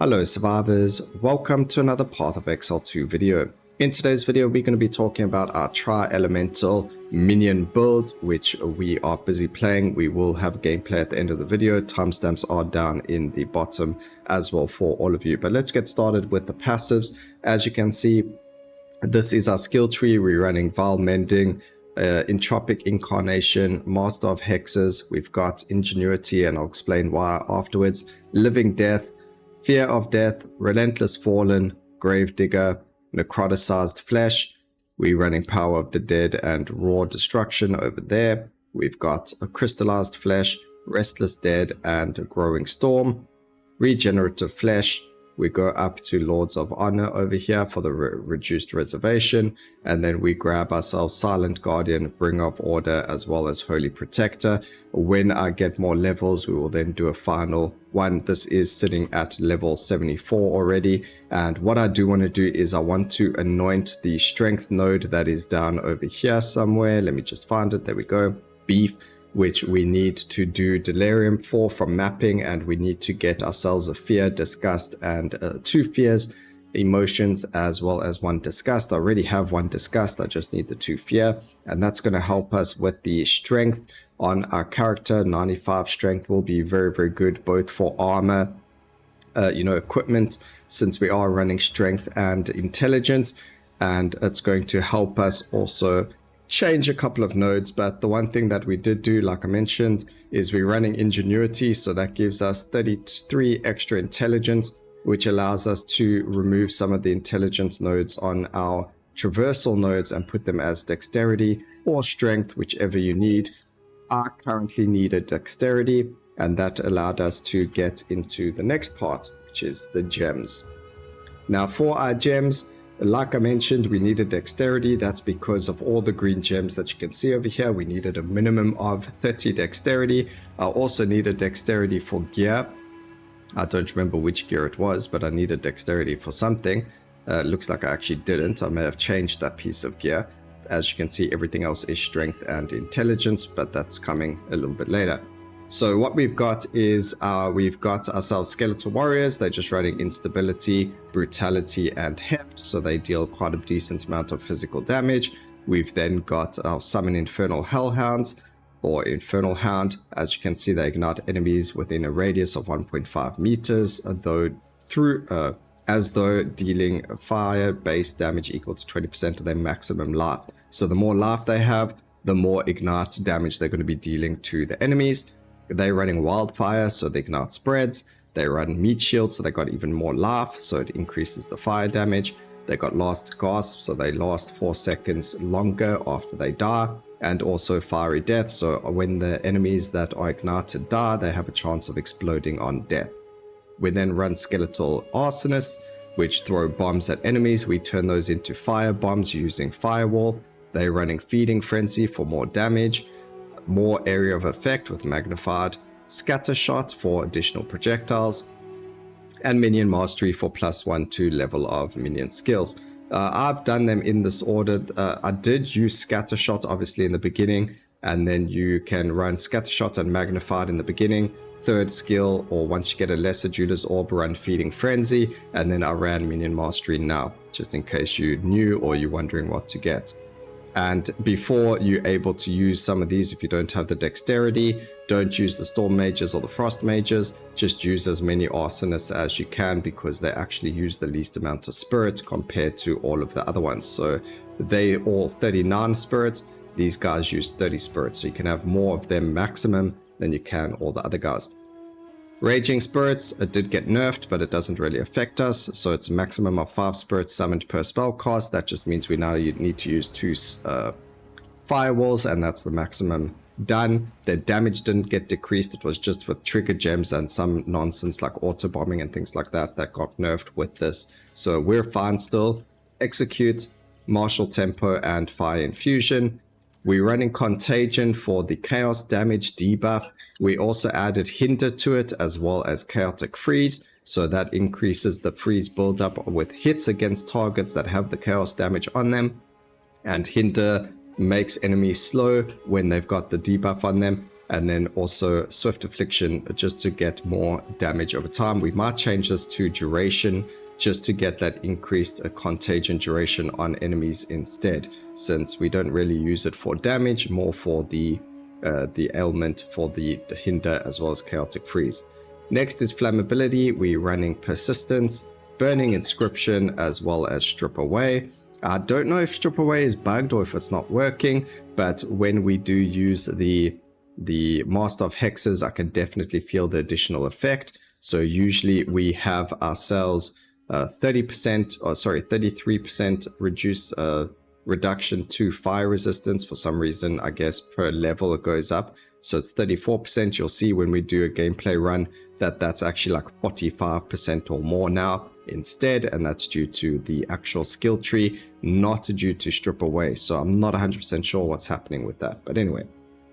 Hello survivors, welcome to another Path of Exile 2 video. In today's video we're going to be talking about our tri-elemental minion build which we are busy playing. We will have gameplay at the end of the video. Timestamps are down in the bottom as well for all of you. But let's get started with the passives. As you can see, this is our skill tree. We're running Vile Mending, Entropic Incarnation, Master of Hexes. We've got Ingenuity, and I'll explain why afterwards. Living Death, Fear of Death, Relentless Fallen, Gravedigger, Necroticized Flesh. We're running Power of the Dead and Raw Destruction over there. We've got a Crystallized Flesh, Restless Dead, and a Growing Storm. Regenerative Flesh. We go up to Lords of Honor over here for the reduced reservation, and then we grab ourselves Silent Guardian, Bringer of Order, as well as Holy Protector. When I get more levels, we will then do a final one. This is sitting at level 74 already, and what I do want to do is I want to anoint the Strength node that is down over here somewhere. Let me just find it. There we go. Beef, which we need to do Delirium for from mapping, and we need to get ourselves a Fear, Disgust, and 2 Fears emotions, as well as 1 Disgust. I already have 1 Disgust, I just need the 2 Fear, and that's going to help us with the Strength on our character. 95 Strength will be very, very good, both for armor, equipment, since we are running Strength and Intelligence, and it's going to help us also change a couple of nodes. But the one thing that we did do, like I mentioned, is we're running Ingenuity, so that gives us 33 extra intelligence, which allows us to remove some of the intelligence nodes on our traversal nodes and put them as Dexterity or Strength, whichever you need. I currently need a Dexterity, and that allowed us to get into the next part, which is the gems. Now for our gems, like I mentioned, we needed Dexterity. That's because of all the green gems that you can see over here. We needed a minimum of 30 Dexterity. I also needed Dexterity for gear. I don't remember which gear it was, but I needed Dexterity for something. Looks like I actually didn't. I may have changed that piece of gear. As you can see, everything else is Strength and Intelligence, but that's coming a little bit later. So what we've got is we've got ourselves Skeletal Warriors. They're just running Instability, Brutality, and Heft, so they deal quite a decent amount of physical damage. We've then got our Summon Infernal Hellhounds, or Infernal Hound. As you can see, they ignite enemies within a radius of 1.5 meters, as though dealing fire-based damage equal to 20% of their maximum life. So the more life they have, the more ignite damage they're going to be dealing to the enemies. They're running Wildfire, so the ignite spreads. They run Meat Shield, so they got even more life, so it increases the fire damage. They got Last Gasp, so they last 4 seconds longer after they die. And also Fiery Death, so when the enemies that are ignited die, they have a chance of exploding on death. We then run Skeletal Arsonists, which throw bombs at enemies. We turn those into fire bombs using Firewall. They're running Feeding Frenzy for more damage, more area of effect with magnified, Scatter Shot for additional projectiles, and Minion Mastery for +1 to level of minion skills. I've done them in this order. I did use Scatter Shot obviously in the beginning, and then you can run Scatter Shot and Magnified in the beginning. Third skill, or once you get a Lesser Judas Orb, run Feeding Frenzy, and then I ran Minion Mastery now, just in case you knew or you're wondering what to get. And before you're able to use some of these, if you don't have the Dexterity, don't use the Storm Mages or the Frost Mages. Just use as many Arsonists as you can, because they actually use the least amount of spirits compared to all of the other ones. So they all 39 spirits. These guys use 30 spirits. So you can have more of them maximum than you can all the other guys. Raging Spirits, it did get nerfed, but it doesn't really affect us. So it's a maximum of 5 spirits summoned per spell cast. That just means we now need to use 2 firewalls, and that's the maximum done. Their damage didn't get decreased. It was just with trigger gems and some nonsense like auto bombing and things like that got nerfed with this. So we're fine still. Execute, Martial Tempo, and Fire Infusion. We're running Contagion for the chaos damage debuff. We also added Hinder to it, as well as Chaotic Freeze, so that increases the freeze buildup with hits against targets that have the chaos damage on them. And Hinder makes enemies slow when they've got the debuff on them. and then also Swift Affliction just to get more damage over time. We might change this to duration just to get that increased contagion duration on enemies instead, since we don't really use it for damage, more for the ailment for the hinder as well as chaotic freeze. Next is flammability. We're running persistence, burning inscription, as well as strip away. I don't know if strip away is bugged or if it's not working, but when we do use the Master of Hexes, I can definitely feel the additional effect. So usually we have ourselves 33% reduction to fire resistance. For some reason, I guess per level it goes up, so it's 34%. You'll see when we do a gameplay run that that's actually like 45% or more now instead, and that's due to the actual skill tree, not due to strip away. So I'm not 100% sure what's happening with that, but anyway,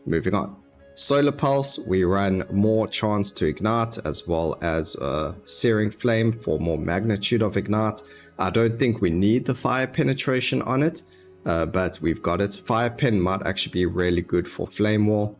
moving on. Solar Pulse, we run more chance to ignite, as well as Searing Flame for more magnitude of ignite. I don't think we need the fire penetration on it, but we've got it. Fire pen might actually be really good for Flame Wall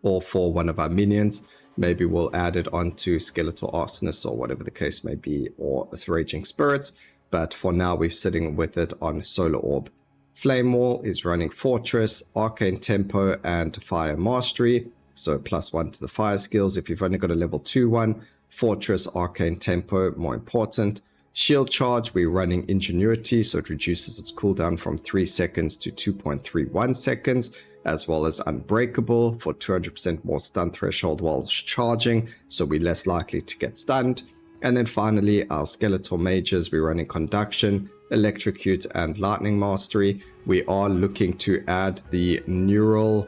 or for one of our minions. Maybe we'll add it onto Skeletal Arsonist or whatever the case may be, or Raging Spirits, but for now we're sitting with it on Solar Orb. Flame Wall is running Fortress, Arcane Tempo, and Fire Mastery, so +1 to the fire skills if you've only got a level 2 one. Fortress, Arcane Tempo, more important. Shield Charge, we're running Ingenuity, so it reduces its cooldown from 3 seconds to 2.31 seconds, as well as Unbreakable for 200% more stun threshold while charging, so we're less likely to get stunned. And then finally, our Skeletal Mages, we're running Conduction, Electrocute, and Lightning Mastery. We are looking to add the neural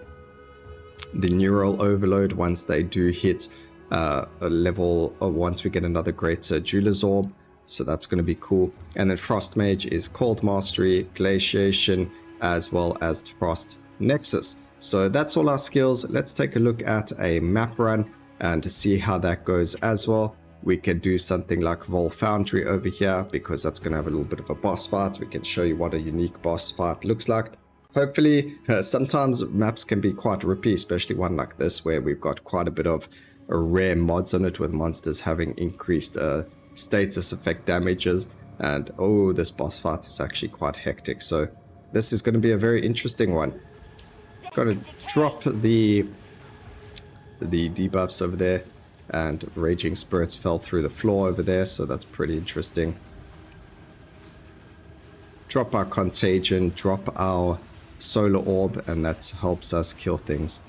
overload once they do hit a level, or once we get another great Jeweler's Orb, so that's going to be cool. And then Frost Mage is Cold Mastery, Glaciation, as well as Frost Nexus. So that's all our skills. Let's take a look at a map run and see how that goes as well. We can do something like Vol Foundry over here, because that's going to have a little bit of a boss fight. We can show you what a unique boss fight looks like. Hopefully, sometimes maps can be quite rippy, especially one like this where we've got quite a bit of rare mods on it with monsters having increased status effect damages. And oh, this boss fight is actually quite hectic. So this is going to be a very interesting one. Got to drop the debuffs over there. And Raging Spirits fell through the floor over there, so that's pretty interesting. Drop our Contagion, drop our Solar Orb, and that helps us kill things.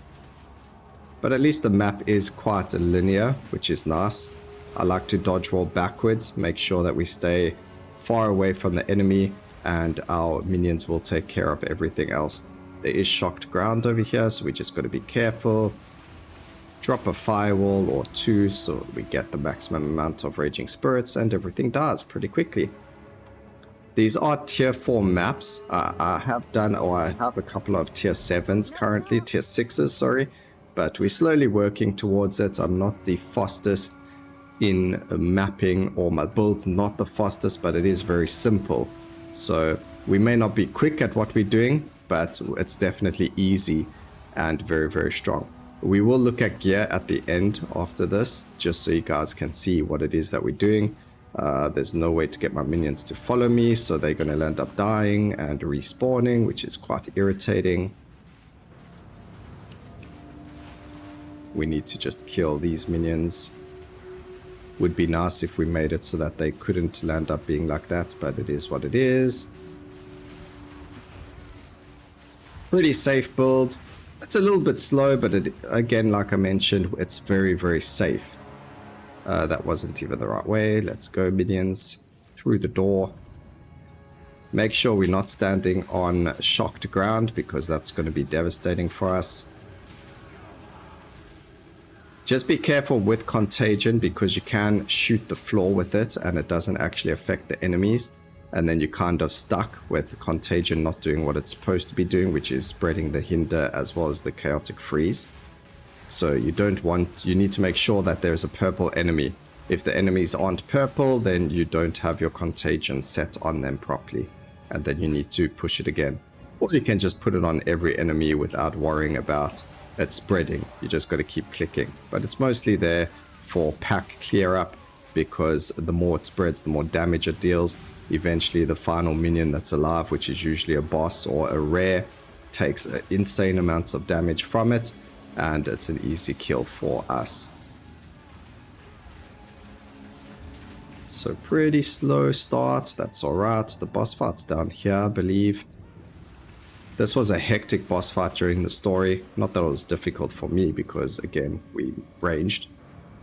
But at least the map is quite linear, which is nice. I like to dodge roll backwards, make sure that we stay far away from the enemy, and our minions will take care of everything else. There is shocked ground over here, so we just got to be careful. Drop a firewall or two so we get the maximum amount of Raging Spirits, and everything dies pretty quickly. These are tier 4 maps. I have a couple of tier 7s currently, tier 6s, sorry, but we're slowly working towards it. I'm not the fastest in mapping, or my build's not the fastest, but it is very simple. So we may not be quick at what we're doing, but it's definitely easy and very, very strong. We will look at gear at the end after this, just so you guys can see what it is that we're doing. There's no way to get my minions to follow me, so they're going to end up dying and respawning, which is quite irritating. We need to just kill these minions. Would be nice if we made it so that they couldn't land up being like that, but it is what it is. Pretty safe build. It's a little bit slow, but it, again, like I mentioned, it's very, very safe. That wasn't even the right way. Let's go, minions, through the door. Make sure we're not standing on shocked ground, because that's going to be devastating for us. Just be careful with Contagion, because you can shoot the floor with it and it doesn't actually affect the enemies. And then you're kind of stuck with Contagion not doing what it's supposed to be doing, which is spreading the hinder as well as the chaotic freeze. So you need to make sure that there's a purple enemy. If the enemies aren't purple, then you don't have your Contagion set on them properly, and then you need to push it again. Or you can just put it on every enemy without worrying about it's spreading. You just got to keep clicking. But it's mostly there for pack clear up, because the more it spreads, the more damage it deals. Eventually the final minion that's alive, which is usually a boss or a rare, takes insane amounts of damage from it, and it's an easy kill for us. So pretty slow start, that's alright. The boss fight's down here, I believe. This was a hectic boss fight during the story. Not that it was difficult for me, because again, we ranged.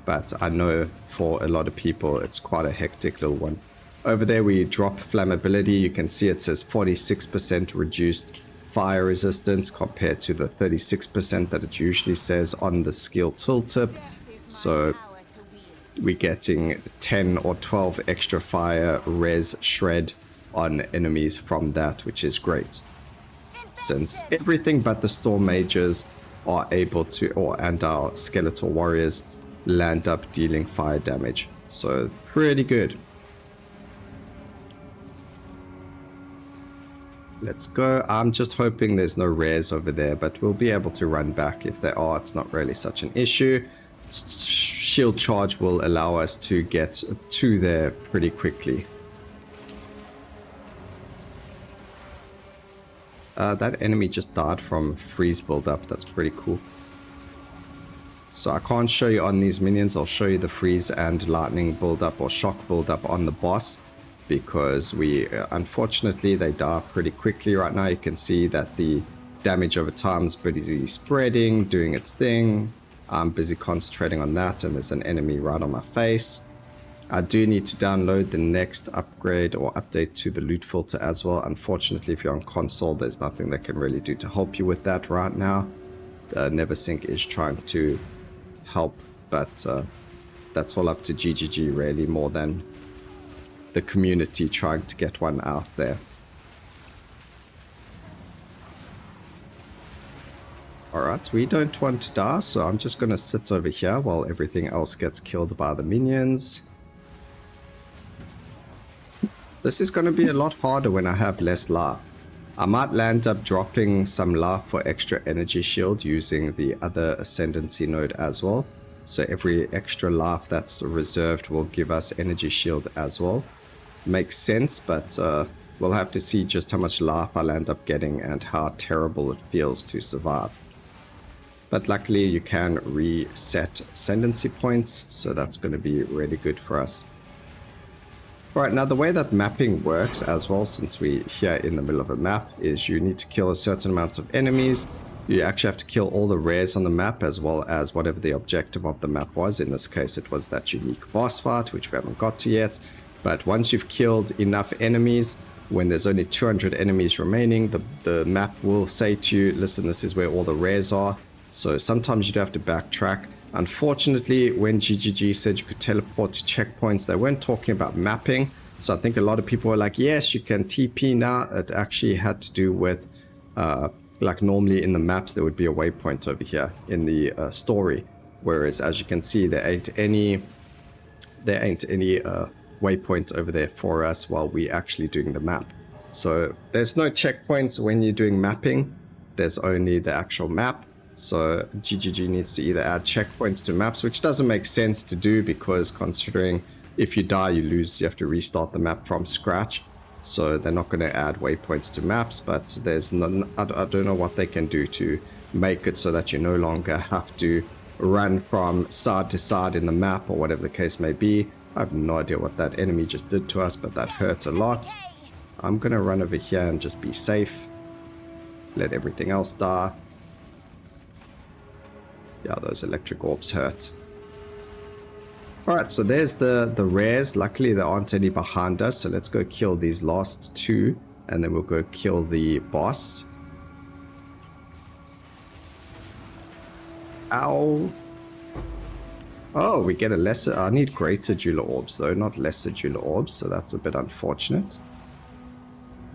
But I know for a lot of people, it's quite a hectic little one. Over there we drop flammability. You can see it says 46% reduced fire resistance compared to the 36% that it usually says on the skill tooltip. So we're getting 10 or 12 extra fire res shred on enemies from that, which is great. Since everything but the storm mages are able to, and our skeletal warriors, land up dealing fire damage. So pretty good. Let's go. I'm just hoping there's no rares over there, but we'll be able to run back. If there are, it's not really such an issue. Shield charge will allow us to get to there pretty quickly. That enemy just died from freeze build-up. That's pretty cool. So I can't show you on these minions. I'll show you the freeze and lightning build-up or shock build-up on the boss, because we unfortunately they die pretty quickly. Right now you can see that the damage over time is busy spreading, doing its thing. I'm busy concentrating on that, and there's an enemy right on my face. I do need to download the next upgrade or update to the loot filter as well. Unfortunately, if you're on console, there's nothing that can really do to help you with that right now. Neversink is trying to help, but that's all up to GGG really, more than the community trying to get one out there. Alright, we don't want to die, so I'm just going to sit over here while everything else gets killed by the minions. This is going to be a lot harder when I have less life. I might land up dropping some life for extra energy shield using the other ascendancy node as well. So every extra life that's reserved will give us energy shield as well. Makes sense, but we'll have to see just how much life I'll end up getting and how terrible it feels to survive. But luckily you can reset ascendancy points, so that's going to be really good for us. Alright, now the way that mapping works as well, since we're here in the middle of a map, is you need to kill a certain amount of enemies. You actually have to kill all the rares on the map, as well as whatever the objective of the map was. In this case it was that unique boss fight, which we haven't got to yet. But once you've killed enough enemies, when there's only 200 enemies remaining, the map will say to you, listen, this is where all the rares are. So sometimes you'd have to backtrack. Unfortunately, when GGG said you could teleport to checkpoints, they weren't talking about mapping. So I think a lot of people were like, yes, you can TP now. It actually had to do with, like normally in the maps, there would be a waypoint over here in the story. Whereas as you can see, there ain't any waypoint over there for us while we're actually doing the map. So there's no checkpoints when you're doing mapping. There's only the actual map. So GGG needs to either add checkpoints to maps, which doesn't make sense to do, because considering if you die, you lose, you have to restart the map from scratch. So they're not going to add waypoints to maps, but there's none, I don't know what they can do to make it so that you no longer have to run from side to side in the map or whatever the case may be. I have no idea what that enemy just did to us, but that hurt a lot. I'm going to run over here and just be safe. Let everything else die. Yeah, those electric orbs hurt. Alright, so there's the rares. Luckily, there aren't any behind us, so let's go kill these last two, and then we'll go kill the boss. Ow. Oh, we get a lesser... I need greater jeweler orbs, though, not lesser jeweler orbs, so that's a bit unfortunate.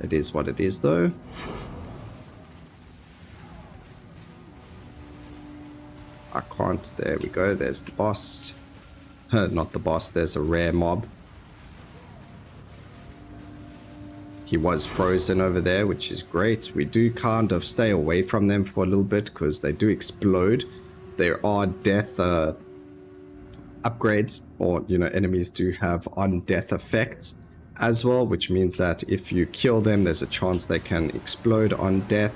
It is what it is, though. I can't. There we go. There's the boss. Not the boss. There's a rare mob. He was frozen over there, which is great. We do kind of stay away from them for a little bit because they do explode. There are death upgrades, or enemies do have on death effects as well, which means that if you kill them, there's a chance they can explode on death,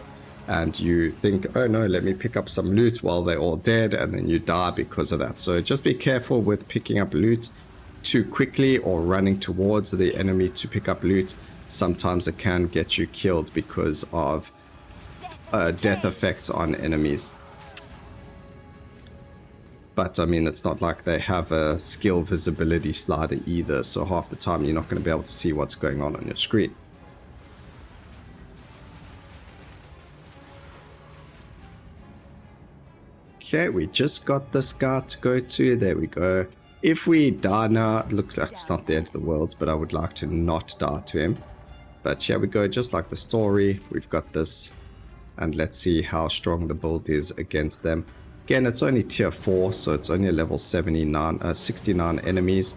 and you think, oh no, let me pick up some loot while they're all dead, and then you die because of that. So just be careful with picking up loot too quickly or running towards the enemy to pick up loot. Sometimes it can get you killed because of death effects on enemies. But I mean, it's not like they have a skill visibility slider either, so half the time you're not going to be able to see what's going on your screen. Okay, we just got this guy to go to. There we go. If we die now, look, that's not the end of the world, but I would like to not die to him. But here we go, just like the story, we've got this, and let's see how strong the build is against them. Again, it's only tier 4, so it's only a level 69 enemies.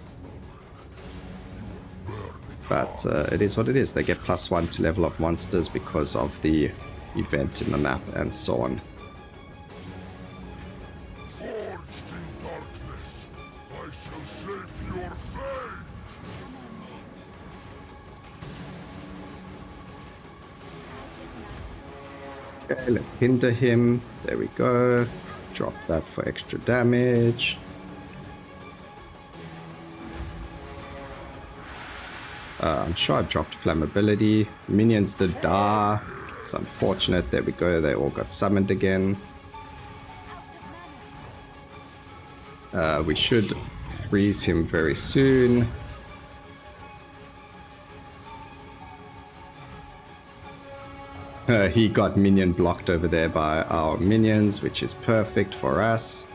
But it is what it is. They get +1 to level of monsters because of the event in the map and so on. Okay, let's hinder him. There we go. Drop that for extra damage. I'm sure I dropped flammability. Minions did die. It's unfortunate. There we go. They all got summoned again. We should freeze him very soon. He got minion blocked over there by our minions, which is perfect for us.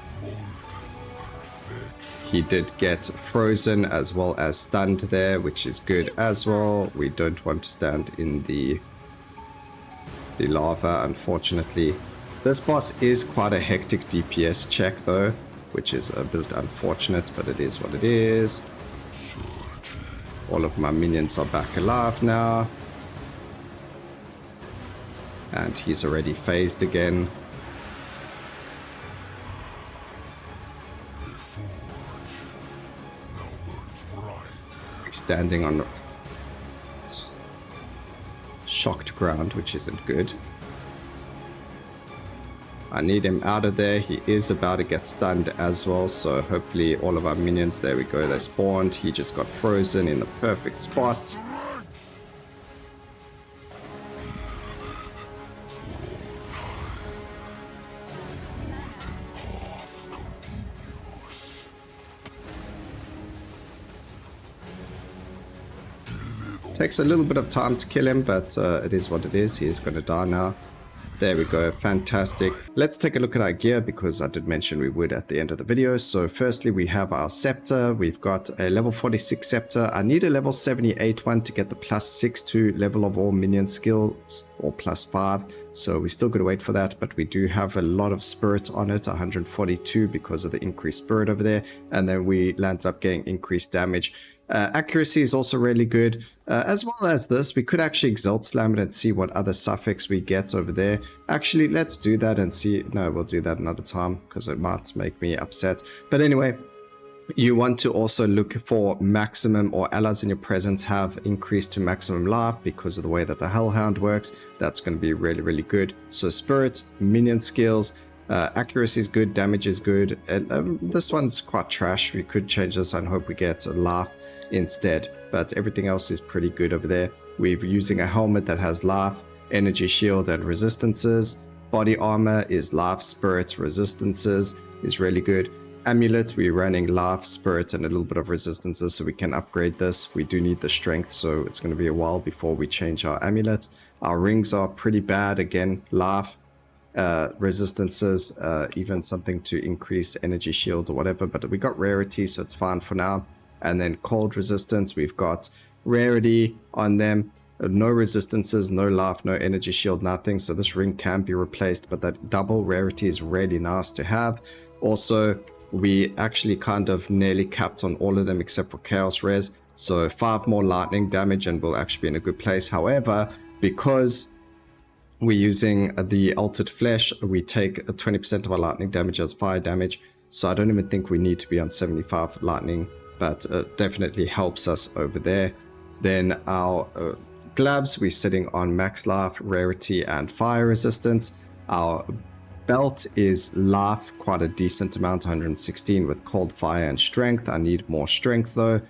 He did get frozen as well as stunned there, which is good as well. We don't want to stand in the lava, unfortunately. This boss is quite a hectic DPS check though, which is a bit unfortunate, but it is what it is. All of my minions are back alive now. And he's already phased again. Standing on shocked ground, which isn't good. I need him out of there. He is about to get stunned as well, so hopefully all of our minions, there we go, they spawned. He just got frozen in the perfect spot. Takes a little bit of time to kill him, but it is what it is. He is going to die now. There we go. Fantastic. Let's take a look at our gear, because I did mention we would at the end of the video. So firstly, we have our scepter. We've got a level 46 scepter. I need a level 78 one to get the +6 to level of all minion skills, or +5. So we still got to wait for that, but we do have a lot of spirit on it, 142 because of the increased spirit over there. And then we landed up getting increased damage. Accuracy is also really good, as well as this. We could actually exalt slam it and see what other suffix we get over there. Actually, let's do that and see. No, we'll do that another time because it might make me upset. But anyway, you want to also look for maximum, or allies in your presence have increased to maximum life because of the way that the Hellhound works. That's going to be really, really good. So spirit, minion skills, accuracy is good, damage is good, and this one's quite trash. We could change this and hope we get a life instead, but everything else is pretty good over there. We're using a helmet that has life, energy shield, and resistances. Body armor is life, spirit, resistances is really good. Amulet, we're running life, spirit, and a little bit of resistances, so we can upgrade this. We do need the strength, so it's going to be a while before we change our amulet. Our rings are pretty bad. Again, life, resistances, even something to increase energy shield or whatever, but we got rarity, so it's fine for now. And then cold resistance, we've got rarity on them, no resistances, no life, no energy shield, nothing. So this ring can be replaced, but that double rarity is really nice to have. Also, we actually kind of nearly capped on all of them except for chaos res. So 5 more lightning damage and we'll actually be in a good place. However, because we're using the Altered Flesh, we take 20% of our lightning damage as fire damage. So I don't even think we need to be on 75 lightning, but definitely helps us over there. Then our gloves, we're sitting on max life, rarity, and fire resistance. Our belt is life, quite a decent amount, 116 with cold, fire, and strength. I need more strength though.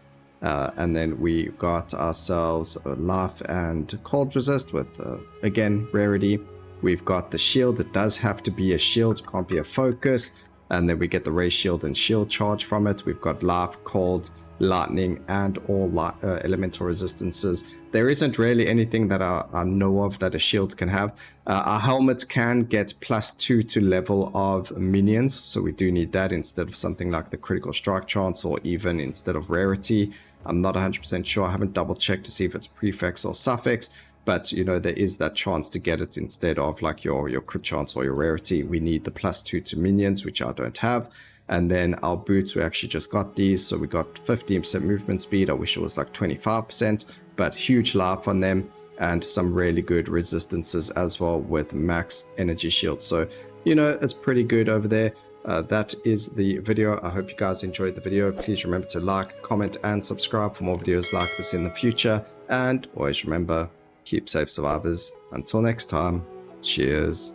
And then we got ourselves a life and cold resist with, again, rarity. We've got the shield. It does have to be a shield, can't be a focus. And then we get the ray shield and shield charge from it. We've got life, cold, lightning, and all elemental resistances. There isn't really anything that I know of that a shield can have. Our helmet can get +2 to level of minions, so we do need that instead of something like the critical strike chance, or even instead of rarity. I'm not 100% sure. I haven't double checked to see if it's prefix or suffix, but you know, there is that chance to get it instead of like your crit chance or your rarity. We need the +2 to minions, which I don't have. And then our boots, we actually just got these, so we got 15% movement speed. I wish it was like 25%, but huge life on them, and some really good resistances as well with max energy shield. So you know, it's pretty good over there. That is the video. I hope you guys enjoyed the video. Please remember to like, comment, and subscribe for more videos like this in the future. And always remember, keep safe, survivors. Until next time, cheers.